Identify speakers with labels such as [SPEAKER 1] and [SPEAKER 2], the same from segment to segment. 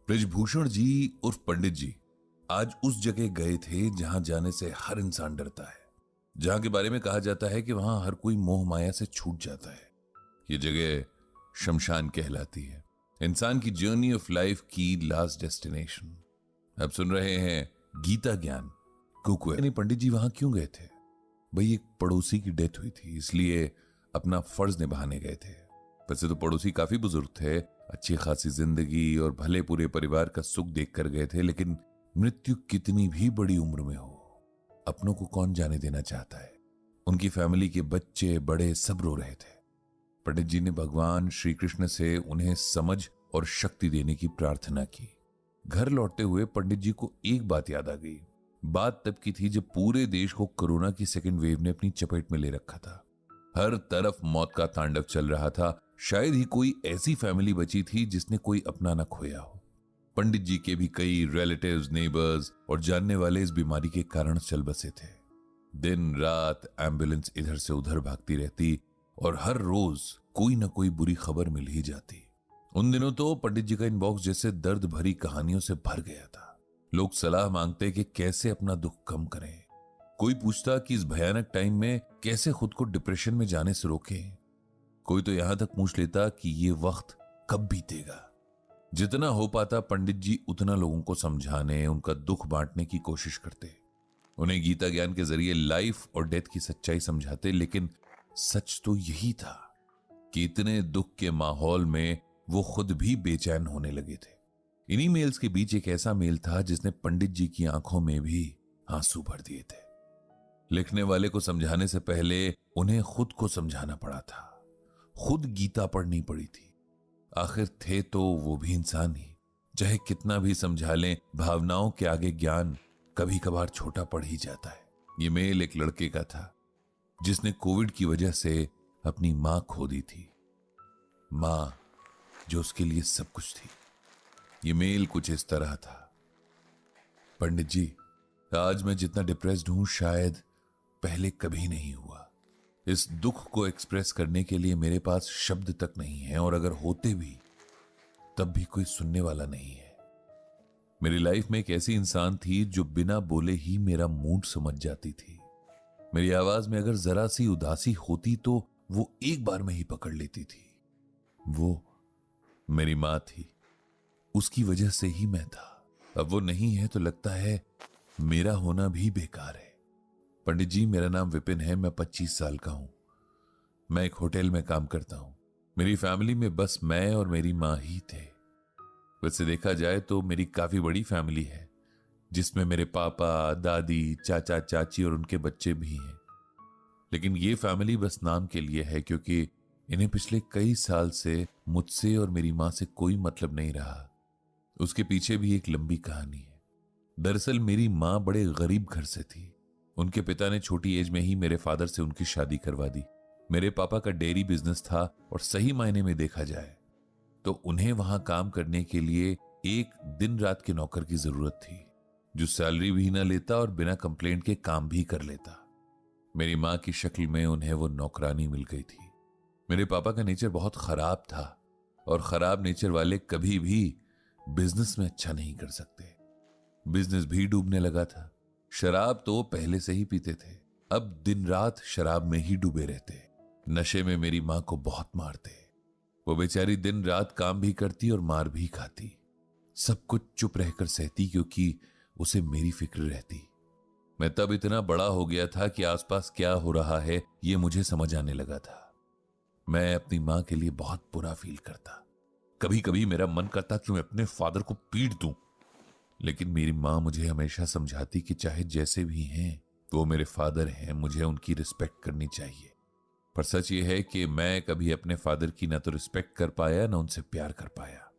[SPEAKER 1] ब्रिजभूषण जी उर्फ पंडित जी आज उस जगह गए थे जहां जाने से हर इंसान डरता है, जहां के बारे में कहा जाता है कि वहां हर कोई मोह माया से छूट जाता है। ये जगह शमशान कहलाती है, इंसान की जर्नी ऑफ लाइफ की लास्ट डेस्टिनेशन। अब सुन रहे हैं गीता ज्ञान कुकुए। पंडित जी वहां क्यों गए थे? भाई एक पड़ोसी की डेथ हुई थी, इसलिए अपना फर्ज निभाने गए थे। वैसे तो पड़ोसी काफी बुजुर्ग थे, अच्छी खासी जिंदगी और भले पूरे परिवार का सुख देखकर गए थे, लेकिन मृत्यु कितनी भी बड़ी उम्र में हो, अपनों को कौन जाने देना चाहता है। उनकी फैमिली के बच्चे बड़े सब रो रहे थे। पंडित जी ने भगवान श्री कृष्ण से उन्हें समझ और शक्ति देने की प्रार्थना की। घर लौटते हुए पंडित जी को एक बात याद आ गई। बात तब की थी जब पूरे देश को कोरोना की सेकेंड वेव ने अपनी चपेट में ले रखा था। हर तरफ मौत का तांडव चल रहा था। शायद ही कोई ऐसी फैमिली बची थी जिसने कोई अपना न खोया हो। पंडित जी के भी कई रिलेटिव्स, नेबर्स और जानने वाले इस बीमारी के कारण चल बसे थे। दिन रात एम्बुलेंस इधर से उधर भागती रहती और हर रोज कोई न कोई बुरी खबर मिल ही जाती। उन दिनों तो पंडित जी का इनबॉक्स जैसे दर्द भरी कहानियों से भर गया था। लोग सलाह मांगते कि कैसे अपना दुख कम करें। कोई पूछता कि इस भयानक टाइम में कैसे खुद को डिप्रेशन में जाने से रोकें। कोई तो यहां तक पूछ लेता कि ये वक्त कब बीतेगा। जितना हो पाता पंडित जी उतना लोगों को समझाने, उनका दुख बांटने की कोशिश करते। उन्हें गीता ज्ञान के जरिए लाइफ और डेथ की सच्चाई समझाते। लेकिन सच तो यही था कि इतने दुख के माहौल में वो खुद भी बेचैन होने लगे थे। इन्हीं मेल्स के बीच एक ऐसा मेल था जिसने पंडित जी की आंखों में भी आंसू भर दिए थे। लिखने वाले को समझाने से पहले उन्हें खुद को समझाना पड़ा था। खुद गीता पढ़नी पड़ी थी। आखिर थे तो वो भी इंसान ही। चाहे कितना भी समझा लें, भावनाओं के आगे ज्ञान कभी कभार छोटा पड़ ही जाता है। ये मेल एक लड़के का था जिसने कोविड की वजह से अपनी मां खो दी थी। मां जो उसके लिए सब कुछ थी। ये मेल कुछ इस तरह था। पंडित जी, आज मैं जितना डिप्रेस्ड हूं शायद पहले कभी नहीं हुआ। इस दुख को एक्सप्रेस करने के लिए मेरे पास शब्द तक नहीं है, और अगर होते भी तब भी कोई सुनने वाला नहीं है। मेरी लाइफ में एक ऐसी इंसान थी जो बिना बोले ही मेरा मूड समझ जाती थी। मेरी आवाज में अगर जरा सी उदासी होती तो वो एक बार में ही पकड़ लेती थी। वो मेरी मां थी। उसकी वजह से ही मैं था। अब वो नहीं है तो लगता है मेरा होना भी बेकार है। पंडित जी, मेरा नाम विपिन है। मैं 25 साल का हूं। मैं एक होटल में काम करता हूं। मेरी फैमिली में बस मैं और मेरी मां ही थे। वैसे देखा जाए तो मेरी काफी बड़ी फैमिली है, जिसमें मेरे पापा, दादी, चाचा, चाची और उनके बच्चे भी हैं। लेकिन ये फैमिली बस नाम के लिए है, क्योंकि इन्हें पिछले कई साल से मुझसे और मेरी मां से कोई मतलब नहीं रहा। उसके पीछे भी एक लंबी कहानी है। दरअसल मेरी मां बड़े गरीब घर से थी। उनके पिता ने छोटी एज में ही मेरे फादर से उनकी शादी करवा दी। मेरे पापा का डेयरी बिजनेस था, और सही मायने में देखा जाए तो उन्हें वहां काम करने के लिए एक दिन रात के नौकर की जरूरत थी, जो सैलरी भी ना लेता और बिना कंप्लेंट के काम भी कर लेता। मेरी मां की शक्ल में उन्हें वो नौकरानी मिल गई थी। मेरे पापा का नेचर बहुत खराब था, और खराब नेचर वाले कभी भी बिजनेस में अच्छा नहीं कर सकते। बिजनेस भी डूबने लगा था। शराब तो पहले से ही पीते थे, अब दिन रात शराब में ही डूबे रहते। नशे में मेरी मां को बहुत मारते। वो बेचारी दिन रात काम भी करती और मार भी खाती। सब कुछ चुप रहकर सहती, क्योंकि उसे मेरी फिक्र रहती। मैं तब इतना बड़ा हो गया था कि आसपास क्या हो रहा है ये मुझे समझ आने लगा था। मैं अपनी मां के लिए बहुत बुरा फील करता। कभी कभी मेरा मन करता कि मैं अपने फादर को पीट दूं, लेकिन मेरी मां मुझे हमेशा समझाती कि चाहे जैसे भी हैं वो मेरे फादर हैं, मुझे उनकी रिस्पेक्ट करनी चाहिए। पर सच ये है कि मैं कभी अपने फादर की ना तो रिस्पेक्ट कर पाया, ना उनसे प्यार कर पाया।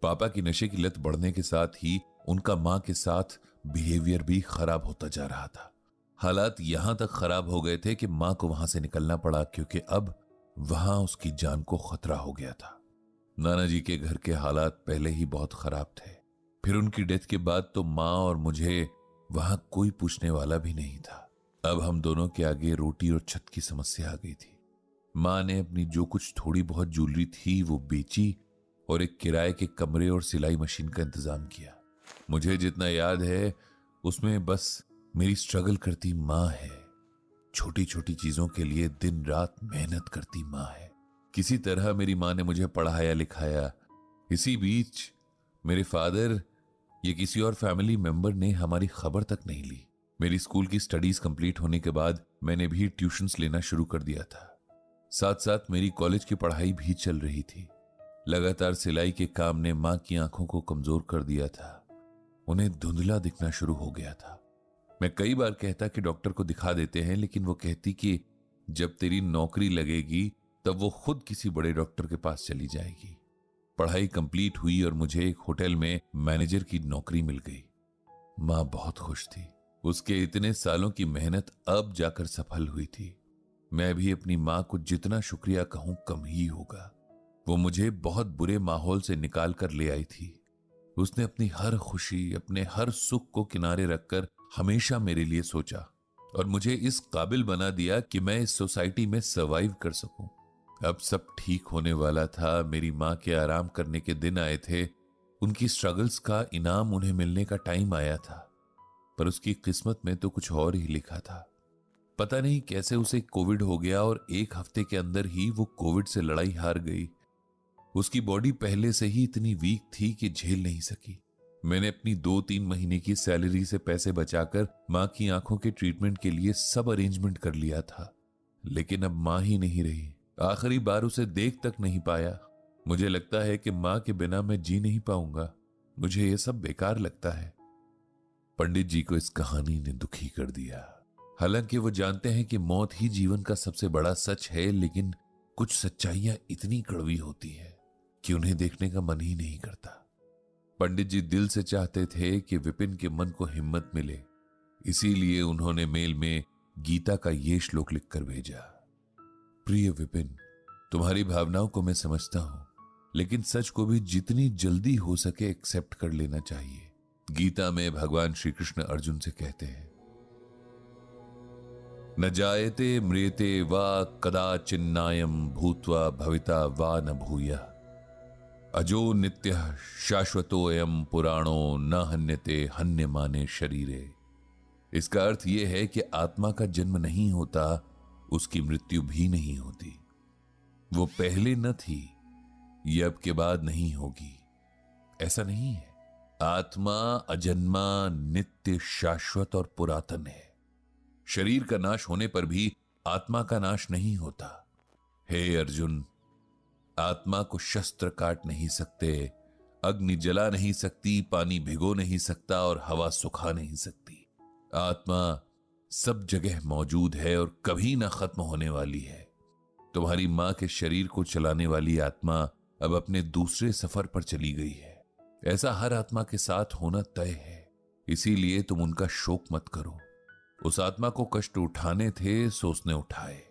[SPEAKER 1] पापा की नशे की लत बढ़ने के साथ ही उनका मां के साथ बिहेवियर भी खराब होता जा रहा था। हालात यहां तक खराब हो गए थे कि मां को वहां से निकलना पड़ा, क्योंकि अब वहां उसकी जान को खतरा हो गया था। नाना जी के घर के हालात पहले ही बहुत खराब थे। फिर उनकी डेथ के बाद तो मां और मुझे वहां कोई पूछने वाला भी नहीं था। अब हम दोनों के आगे रोटी और छत की समस्या आ गई थी। मां ने अपनी जो कुछ थोड़ी बहुत ज्वेलरी थी वो बेची, और एक किराए के कमरे और सिलाई मशीन का इंतजाम किया। मुझे जितना याद है उसमें बस मेरी स्ट्रगल करती माँ है, छोटी छोटी चीजों के लिए दिन रात मेहनत करती माँ है। किसी तरह मेरी माँ ने मुझे पढ़ाया लिखाया। इसी बीच मेरे फादर या किसी और फैमिली मेंबर ने हमारी खबर तक नहीं ली। मेरी स्कूल की स्टडीज कंप्लीट होने के बाद मैंने भी ट्यूशंस लेना शुरू कर दिया था। साथ साथ मेरी कॉलेज की पढ़ाई भी चल रही थी। लगातार सिलाई के काम ने मां की आंखों को कमजोर कर दिया था। उन्हें धुंधला दिखना शुरू हो गया था। मैं कई बार कहता कि डॉक्टर को दिखा देते हैं, लेकिन वो कहती कि जब तेरी नौकरी लगेगी तब वो खुद किसी बड़े डॉक्टर के पास चली जाएगी। पढ़ाई कंप्लीट हुई और मुझे एक होटल में मैनेजर की नौकरी मिल गई। मां बहुत खुश थी। उसके इतने सालों की मेहनत अब जाकर सफल हुई थी। मैं भी अपनी मां को जितना शुक्रिया कहूं कम ही होगा। वो मुझे बहुत बुरे माहौल से निकाल कर ले आई थी। उसने अपनी हर खुशी, अपने हर सुख को किनारे रखकर हमेशा मेरे लिए सोचा और मुझे इस काबिल बना दिया कि मैं इस सोसाइटी में सर्वाइव कर सकूं। अब सब ठीक होने वाला था। मेरी मां के आराम करने के दिन आए थे। उनकी स्ट्रगल्स का इनाम उन्हें मिलने का टाइम आया था, पर उसकी किस्मत में तो कुछ और ही लिखा था। पता नहीं कैसे उसे कोविड हो गया और एक हफ्ते के अंदर ही वो कोविड से लड़ाई हार गई। उसकी बॉडी पहले से ही इतनी वीक थी कि झेल नहीं सकी। मैंने अपनी 2-3 महीने की सैलरी से पैसे बचाकर मां की आंखों के ट्रीटमेंट के लिए सब अरेंजमेंट कर लिया था, लेकिन अब मां ही नहीं रही। आखिरी बार उसे देख तक नहीं पाया। मुझे लगता है कि मां के बिना मैं जी नहीं पाऊंगा। मुझे यह सब बेकार लगता है। पंडित जी को इस कहानी ने दुखी कर दिया। हालांकि वो जानते हैं कि मौत ही जीवन का सबसे बड़ा सच है, लेकिन कुछ सच्चाइयां इतनी कड़वी होती है कि उन्हें देखने का मन ही नहीं करता। पंडित जी दिल से चाहते थे कि विपिन के मन को हिम्मत मिले, इसीलिए उन्होंने मेल में गीता का ये श्लोक लिखकर भेजा। प्रिय विपिन, तुम्हारी भावनाओं को मैं समझता हूं, लेकिन सच को भी जितनी जल्दी हो सके एक्सेप्ट कर लेना चाहिए। गीता में भगवान श्री कृष्ण अर्जुन से कहते हैं, न जायते म्रियते वा कदाचिन्नायं भूत्वा भविता वा न भूयः अजो नित्यः शाश्वतोऽयं पुराणो न हन्यते हन्यमाने शरीरे। इसका अर्थ यह है कि आत्मा का जन्म नहीं होता, उसकी मृत्यु भी नहीं होती। वो पहले न थी, ये अब के बाद नहीं होगी। ऐसा नहीं है। आत्मा अजन्मा, नित्य, शाश्वत और पुरातन है। शरीर का नाश होने पर भी आत्मा का नाश नहीं होता। हे अर्जुन, आत्मा को शस्त्र काट नहीं सकते, अग्नि जला नहीं सकती, पानी भिगो नहीं सकता और हवा सुखा नहीं सकती। आत्मा सब जगह मौजूद है और कभी ना खत्म होने वाली है। तुम्हारी मां के शरीर को चलाने वाली आत्मा अब अपने दूसरे सफर पर चली गई है। ऐसा हर आत्मा के साथ होना तय है, इसीलिए तुम उनका शोक मत करो। उस आत्मा को कष्ट उठाने थे सो उसने उठाए।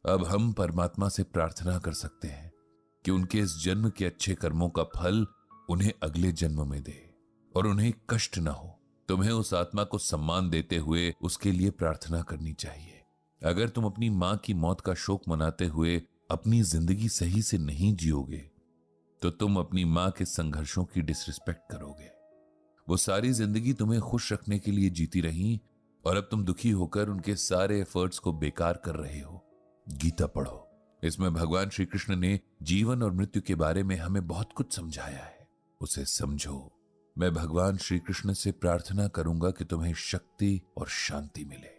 [SPEAKER 1] अब हम परमात्मा से प्रार्थना कर सकते हैं कि उनके इस जन्म के अच्छे कर्मों का फल उन्हें अगले जन्म में दे और उन्हें कष्ट ना हो। तुम्हें उस आत्मा को सम्मान देते हुए उसके लिए प्रार्थना करनी चाहिए। अगर तुम अपनी मां की मौत का शोक मनाते हुए अपनी जिंदगी सही से नहीं जियोगे तो तुम अपनी मां के संघर्षों की डिसरिस्पेक्ट करोगे। वो सारी जिंदगी तुम्हें खुश रखने के लिए जीती रही और अब तुम दुखी होकर उनके सारे एफर्ट्स को बेकार कर रहे हो। गीता पढ़ो, इसमें भगवान श्री कृष्ण ने जीवन और मृत्यु के बारे में हमें बहुत कुछ समझाया है। उसे समझो। मैं भगवान श्री कृष्ण से प्रार्थना करूंगा कि तुम्हें शक्ति और शांति मिले।